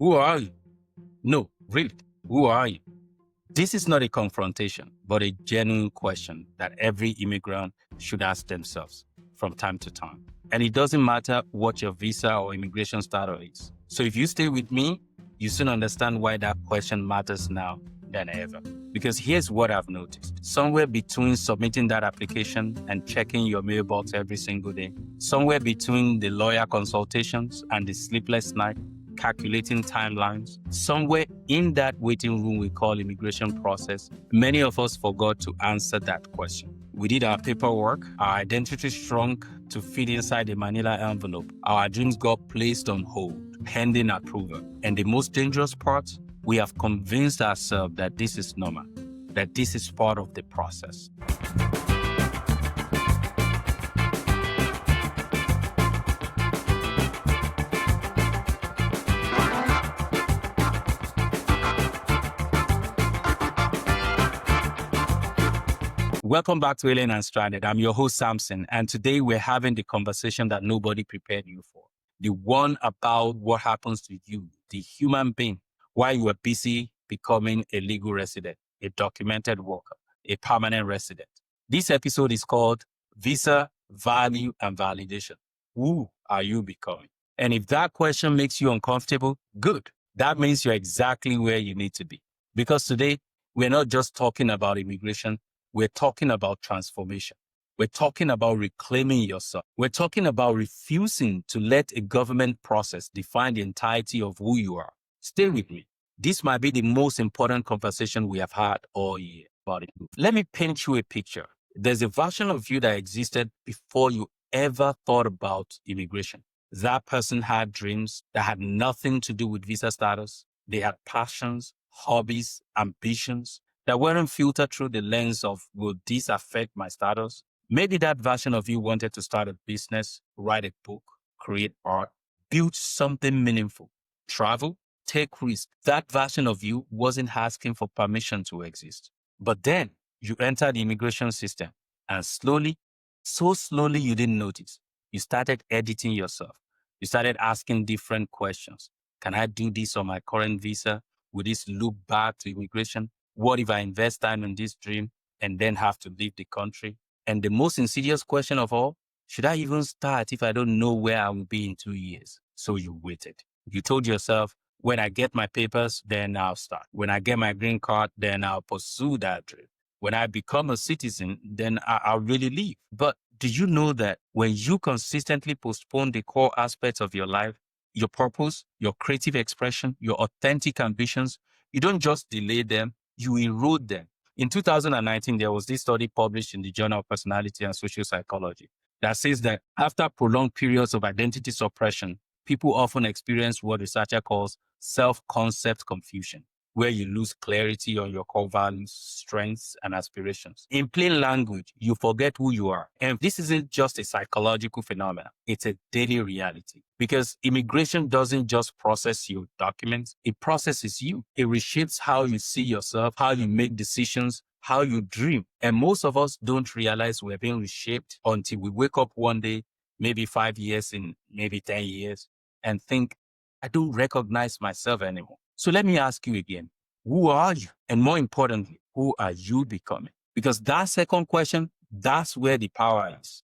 Who are you? No, really, who are you? This is not a confrontation, but a genuine question that every immigrant should ask themselves from time to time. And it doesn't matter what your visa or immigration status is. So if you stay with me, you soon understand why that question matters now than ever. Because here's what I've noticed. Somewhere between submitting that application and checking your mailbox every single day, somewhere between the lawyer consultations and the sleepless night, calculating timelines, somewhere in that waiting room we call immigration process, many of us forgot to answer that question. We did our paperwork, our identity shrunk to fit inside a manila envelope, our dreams got placed on hold, pending approval. And the most dangerous part, we have convinced ourselves that this is normal, that this is part of the process. Welcome back to Alien and Stranded. I'm your host, Samson, and today we're having the conversation that nobody prepared you for. The one about what happens to you, the human being, while you are busy becoming a legal resident, a documented worker, a permanent resident. This episode is called Visa, Value, and Validation. Who are you becoming? And if that question makes you uncomfortable, good. That means you're exactly where you need to be. Because today, we're not just talking about immigration, we're talking about transformation. We're talking about reclaiming yourself. We're talking about refusing to let a government process define the entirety of who you are. Stay with me. This might be the most important conversation we have had all year about it. Let me paint you a picture. There's a version of you that existed before you ever thought about immigration. That person had dreams that had nothing to do with visa status. They had passions, hobbies, ambitions that weren't filtered through the lens of, will this affect my status? Maybe that version of you wanted to start a business, write a book, create art, build something meaningful, travel, take risks. That version of you wasn't asking for permission to exist. But then you entered the immigration system and slowly, so slowly you didn't notice, you started editing yourself. You started asking different questions. Can I do this on my current visa? Will this loop back to immigration? What if I invest time in this dream and then have to leave the country? And the most insidious question of all, should I even start if I don't know where I will be in 2 years? So you waited. You told yourself, when I get my papers, then I'll start. When I get my green card, then I'll pursue that dream. When I become a citizen, then I'll really leave. But do you know that when you consistently postpone the core aspects of your life, your purpose, your creative expression, your authentic ambitions, you don't just delay them, you erode them. In 2019, there was this study published in the Journal of Personality and Social Psychology that says that after prolonged periods of identity suppression, people often experience what researcher calls self-concept confusion, where you lose clarity on your core values, strengths, and aspirations. In plain language, you forget who you are. And this isn't just a psychological phenomenon. It's a daily reality. Because immigration doesn't just process your documents, it processes you. It reshapes how you see yourself, how you make decisions, how you dream. And most of us don't realize we're being reshaped until we wake up one day, maybe 5 years in, maybe 10 years, and think, I don't recognize myself anymore. So let me ask you again, who are you? And more importantly, who are you becoming? Because that second question, that's where the power is.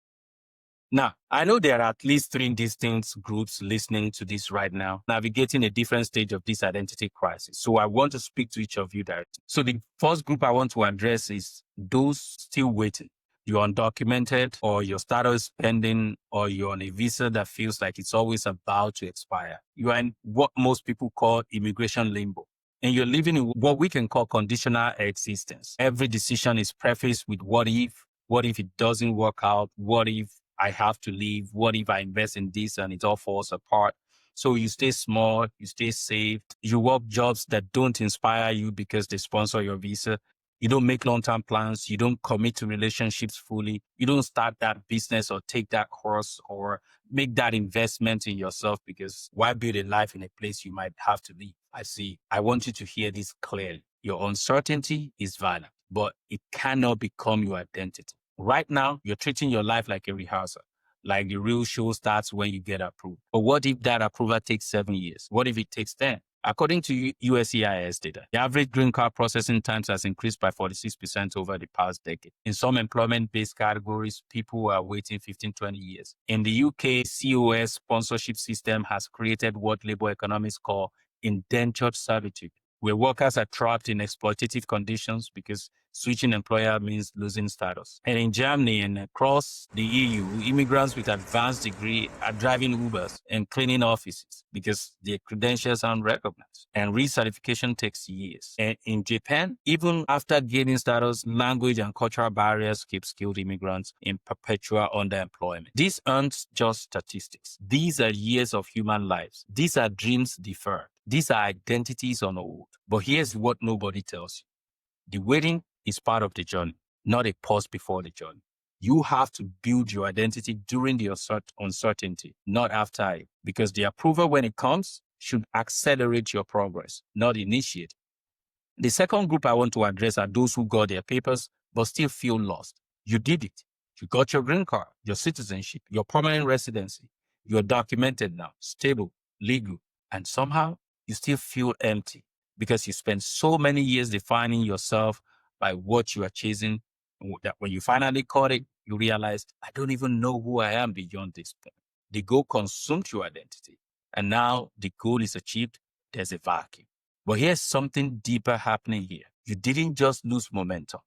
Now, I know there are at least 3 distinct groups listening to this right now, navigating a different stage of this identity crisis. So I want to speak to each of you directly. So the first group I want to address is those still waiting. You're undocumented, or your status is pending, or you're on a visa that feels like it's always about to expire. You are in what most people call immigration limbo. And you're living in what we can call conditional existence. Every decision is prefaced with what if it doesn't work out? What if I have to leave? What if I invest in this and it all falls apart? So you stay small, you stay safe, you work jobs that don't inspire you because they sponsor your visa. You don't make long-term plans. You don't commit to relationships fully. You don't start that business or take that course or make that investment in yourself, because why build a life in a place you might have to leave? I want you to hear this clearly. Your uncertainty is valid, but it cannot become your identity. Right now, you're treating your life like a rehearsal, like the real show starts when you get approved. But what if that approval takes 7 years? What if it takes 10? According to USCIS data, the average green card processing times has increased by 46% over the past decade. In some employment-based categories, people are waiting 15, 20 years. In the UK, COS sponsorship system has created what labor economists call indentured servitude, where workers are trapped in exploitative conditions because switching employer means losing status. And in Germany and across the EU, immigrants with advanced degree are driving Ubers and cleaning offices because their credentials aren't recognized. And recertification takes years. And in Japan, even after gaining status, language and cultural barriers keep skilled immigrants in perpetual underemployment. These aren't just statistics. These are years of human lives. These are dreams deferred. These are identities on hold. But here's what nobody tells you. The waiting is part of the journey, not a pause before the journey. You have to build your identity during the uncertainty, not after it, because the approval when it comes should accelerate your progress, not initiate. The second group I want to address are those who got their papers but still feel lost. You did it. You got your green card, your citizenship, your permanent residency. You're documented now, stable, legal, and somehow you still feel empty because you spent so many years defining yourself by what you are chasing, that when you finally caught it, you realized, I don't even know who I am beyond this point. The goal consumed your identity. And now the goal is achieved, there's a vacuum. But here's something deeper happening here. You didn't just lose momentum.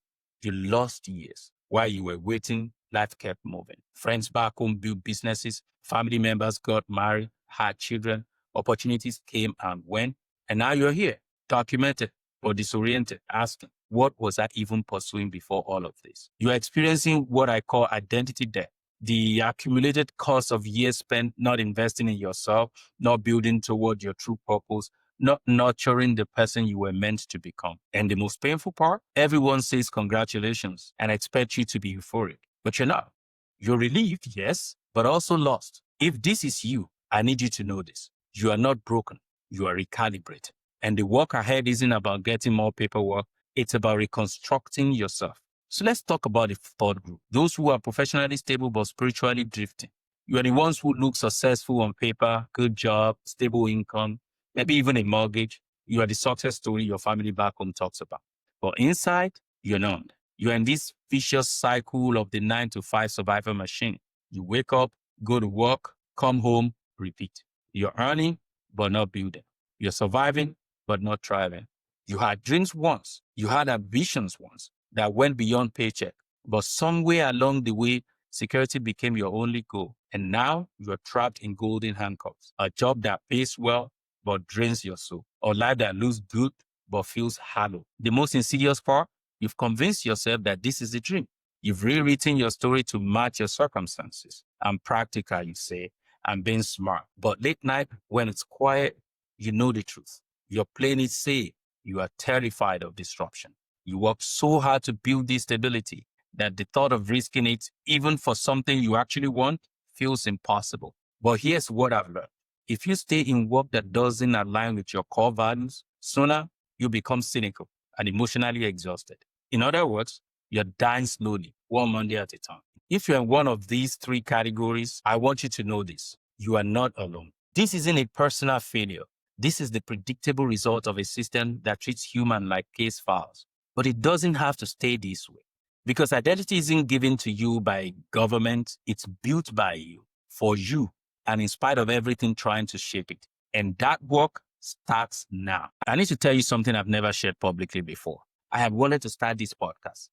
You lost years. While you were waiting, life kept moving. Friends back home built businesses. Family members got married, had children. Opportunities came and went. And now you're here, documented or disoriented, asking, what was I even pursuing before all of this? You're experiencing what I call identity debt. The accumulated cost of years spent not investing in yourself, not building toward your true purpose, not nurturing the person you were meant to become. And the most painful part, everyone says congratulations and expects you to be euphoric, but you're not. You're relieved, yes, but also lost. If this is you, I need you to know this. You are not broken. You are recalibrated. And the work ahead isn't about getting more paperwork. It's about reconstructing yourself. So let's talk about the third group, those who are professionally stable but spiritually drifting. You are the ones who look successful on paper, good job, stable income, maybe even a mortgage. You are the success story your family back home talks about. But inside, you're not. You're in this vicious cycle of the 9-to-5 survival machine. You wake up, go to work, come home, repeat. You're earning, but not building. You're surviving, but not thriving. You had dreams once. You had ambitions once that went beyond paycheck. But somewhere along the way, security became your only goal. And now you're trapped in golden handcuffs. A job that pays well, but drains your soul. Or life that looks good, but feels hollow. The most insidious part, you've convinced yourself that this is the dream. You've rewritten your story to match your circumstances. I'm practical, you say. I'm being smart. But late night, when it's quiet, you know the truth. You're playing it safe. You are terrified of disruption. You work so hard to build this stability that the thought of risking it, even for something you actually want, feels impossible. But here's what I've learned. If you stay in work that doesn't align with your core values, sooner you become cynical and emotionally exhausted. In other words, you're dying slowly, one Monday at a time. If you're in one of these three categories, I want you to know this. You are not alone. This isn't a personal failure. This is the predictable result of a system that treats humans like case files. But it doesn't have to stay this way. Because identity isn't given to you by government, it's built by you, for you, and in spite of everything trying to shape it. And that work starts now. I need to tell you something I've never shared publicly before. I have wanted to start this podcast,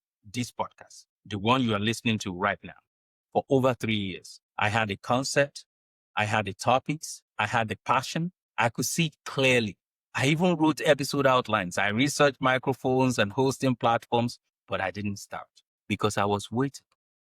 the one you are listening to right now, for over 3 years. I had a concept, I had the topics, I had the passion, I could see it clearly. I even wrote episode outlines. I researched microphones and hosting platforms, but I didn't start because I was waiting.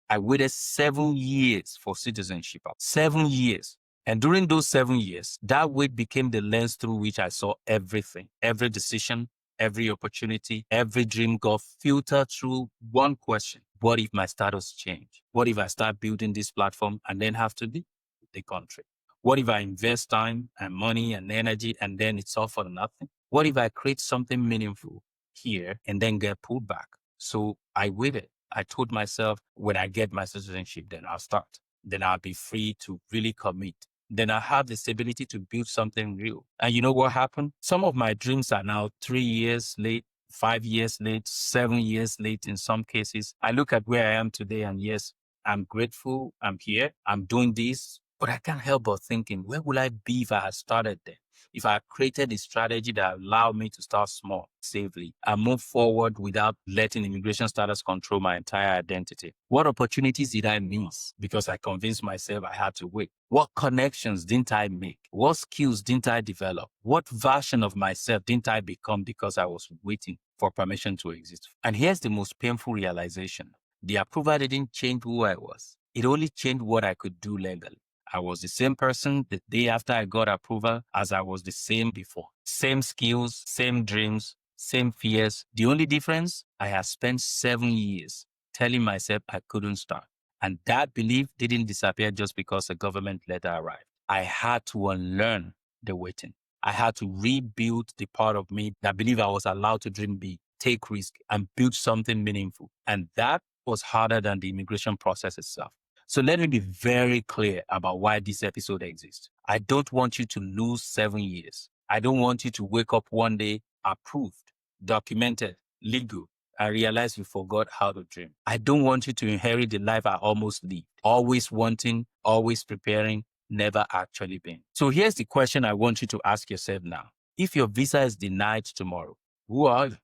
I waited 7 years for citizenship. 7 years. And during those 7 years, that wait became the lens through which I saw everything, every decision, every opportunity, every dream got filtered through one question. What if my status changed? What if I start building this platform and then have to leave the country? What if I invest time and money and energy and then it's all for nothing? What if I create something meaningful here and then get pulled back? So I waited. I told myself, when I get my citizenship, then I'll start. Then I'll be free to really commit. then I have the stability to build something real. And you know what happened? Some of my dreams are now 3 years late, 5 years late, 7 years late in some cases. I look at where I am today and yes, I'm grateful. I'm here. I'm doing this. But I can't help but thinking, where would I be if I had started then? If I created a strategy that allowed me to start small, safely, and move forward without letting immigration status control my entire identity. What opportunities did I miss because I convinced myself I had to wait? What connections didn't I make? What skills didn't I develop? What version of myself didn't I become because I was waiting for permission to exist? And here's the most painful realization. The approval didn't change who I was. It only changed what I could do legally. I was the same person the day after I got approval as I was the same before. Same skills, same dreams, same fears. The only difference, I had spent 7 years telling myself I couldn't start. And that belief didn't disappear just because a government letter arrived. I had to unlearn the waiting. I had to rebuild the part of me that believed I was allowed to dream big, take risk, and build something meaningful. And that was harder than the immigration process itself. So let me be very clear about why this episode exists. I don't want you to lose 7 years. I don't want you to wake up one day approved, documented, legal, and realize you forgot how to dream. I don't want you to inherit the life I almost lived, always wanting, always preparing, never actually being. So here's the question I want you to ask yourself now. If your visa is denied tomorrow, who are you?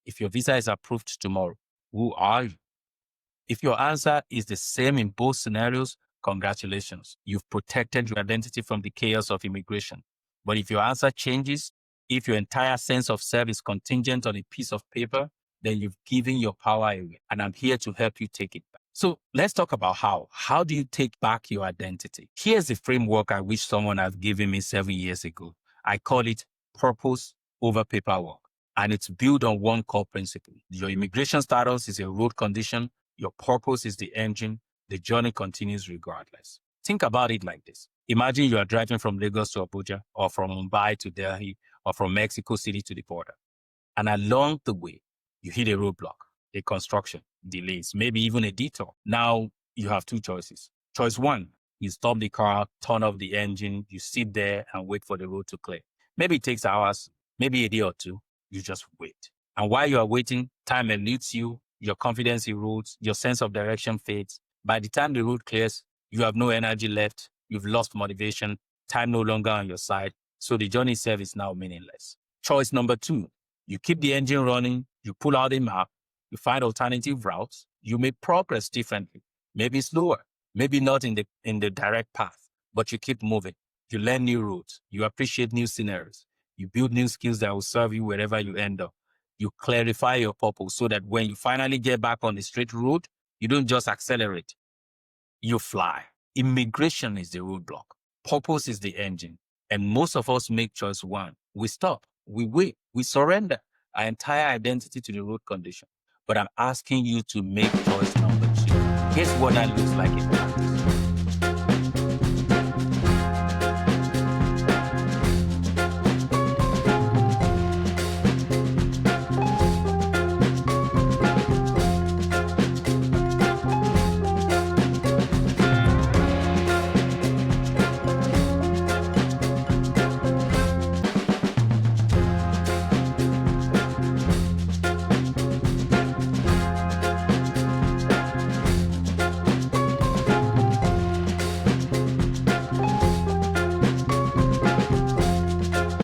If your visa is approved tomorrow, who are you? If your answer is the same in both scenarios, congratulations. You've protected your identity from the chaos of immigration. But if your answer changes, if your entire sense of self is contingent on a piece of paper, then you've given your power away. And I'm here to help you take it back. So let's talk about how. How do you take back your identity? Here's the framework I wish someone had given me 7 years ago. I call it purpose over paperwork. And it's built on one core principle. Your immigration status is a road condition. Your purpose is the engine. The journey continues regardless. Think about it like this. Imagine you are driving from Lagos to Abuja, or from Mumbai to Delhi, or from Mexico City to the border. And along the way, you hit a roadblock, a construction, delays, maybe even a detour. Now you have two choices. Choice one, you stop the car, turn off the engine, you sit there and wait for the road to clear. Maybe it takes hours, maybe a day or two. You just wait. And while you are waiting, time eludes you, your confidence erodes, your sense of direction fades. By the time the road clears, you have no energy left, you've lost motivation, time no longer on your side, so the journey itself is now meaningless. Choice number two, you keep the engine running, you pull out a map, you find alternative routes, you may progress differently, maybe slower, maybe not in the direct path, but you keep moving. You learn new routes, you appreciate new scenarios, you build new skills that will serve you wherever you end up. You clarify your purpose so that when you finally get back on the straight road, you don't just accelerate, you fly. Immigration is the roadblock. Purpose is the engine. And most of us make choice one. We stop, we wait, we surrender our entire identity to the road condition. But I'm asking you to make choice number two. Here's what that looks like in